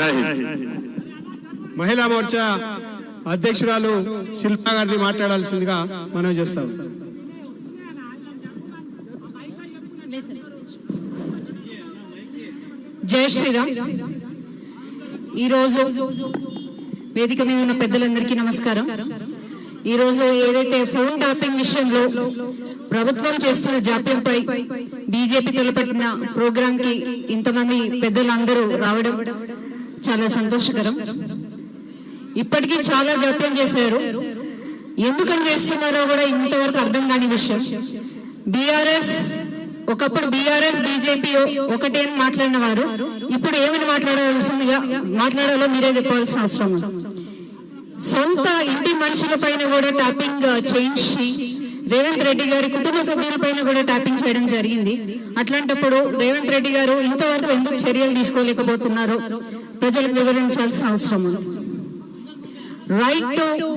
జై హింద్. మహిళా మోర్చా అధ్యక్షురాలు శిల్పా గారిని మాట్లాడాల్సిందిగా మనం చేస్తాం. జై శ్రీరామ్. ఈరోజు వేదిక మీద ఉన్న పెద్దలందరికీ నమస్కారం. ఈరోజు ఏదైతే ఫోన్ ట్యాపింగ్ విషయంలో ప్రభుత్వం చేస్తున్న జాప్యంపై బీజేపీ తలపెట్టిన ప్రోగ్రామ్ కి ఇంతమంది పెద్దలందరూ రావడం చాలా సంతోషకరం. ఇప్పటికీ చాలా జాప్యం చేశారు. ఎందుకని చేస్తున్నారో కూడా ఇంతవరకు అర్థం కాని విషయం. ఒకప్పుడు బీఆర్ఎస్ బీజేపీ ఒకటే అని మాట్లాడిన వారు ఇప్పుడు ఏమని మాట్లాడాలో మీరే చెప్పాల్సిన అవసరం ఉంది. సొంత ఇంటి మనుషుల పైన కూడా ట్యాపింగ్ చేయించి రేవంత్ రెడ్డి గారి కుటుంబ సభ్యుల పైన కూడా ట్యాపింగ్ చేయడం జరిగింది. అట్లాంటప్పుడు రేవంత్ రెడ్డి గారు ఇంతవరకు ఎందుకు చర్యలు తీసుకోలేకపోతున్నారో ప్రజలకు వివరించాల్సిన అవసరం ఉంది. రైట్ టు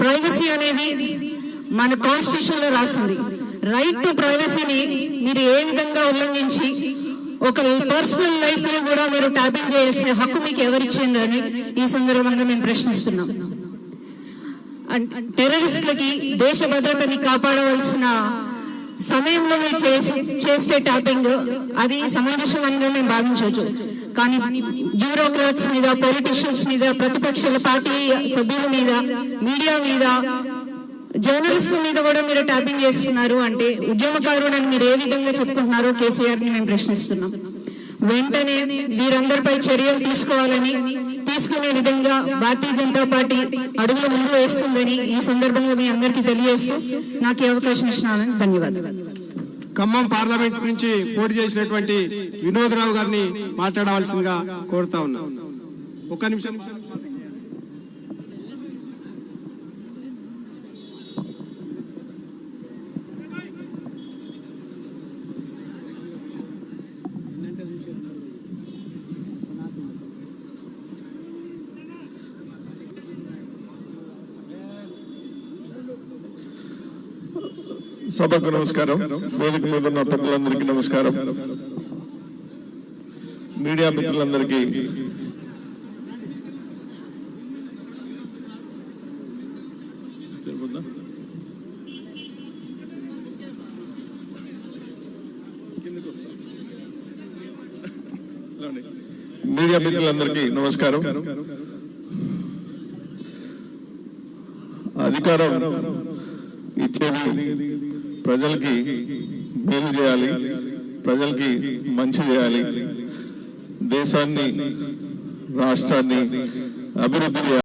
ప్రైవసీ అనేది మన కాన్స్టిట్యూషన్ లో రాసింది. రైట్ టు ప్రైవసీని మీరు ఏ విధంగా ఉల్లంఘించి ఒక పర్సనల్ లైఫ్ లో కూడా మీరు ట్యాపింగ్ చేసే హక్కు మీకు ఎవరిచ్చిందని ఈ సందర్భంగా మేము ప్రశ్నిస్తున్నాం. టెర్రరిస్టులకి దేశ భద్రతని కాపాడవలసిన సమయంలో మీరు చేస్తే ట్యాపింగ్ అది సమంజసంగా మేము భావించవచ్చు. కానీ బ్యూరోక్రాట్స్ మీద, పొలిటీషియన్స్ మీద, ప్రతిపక్షాల పార్టీ సభ్యుల మీద, మీడియా మీద, జర్నలిస్టుల మీద కూడా మీరు ట్యాపింగ్ చేస్తున్నారు అంటే ఉద్యమకారుడు అని మీరు ఏ విధంగా చెప్పుకుంటున్నారో కేసీఆర్ ని మేము ప్రశ్నిస్తున్నాం. వెంటనే వీరందరిపై చర్యలు తీసుకునే విధంగా భారతీయ జనతా పార్టీ అడుగులు ముందు వేస్తుందని ఈ సందర్భంగా మీ అందరికీ తెలియజేస్తూ నాకు ఈ అవకాశం ఇచ్చినానని ధన్యవాదాలు. ఖమ్మం పార్లమెంట్ నుంచి పోటీ చేసినటువంటి వినోద్ రావు గారిని మాట్లాడవలసిందిగా కోరుతా ఉన్నా. ఒక్క నిమిషం. సభకు నమస్కారం. వేదిక మీద ఉన్న పెద్దలందరికీ నమస్కారం. మీడియా మిత్రులందరికీ నమస్కారం. అధికారం ఇచ్చేది ప్రజలకి మేలు చేయాలి, ప్రజలకి మంచి చేయాలి, దేశాన్ని రాష్ట్రాన్ని అభివృద్ధి చేయాలి.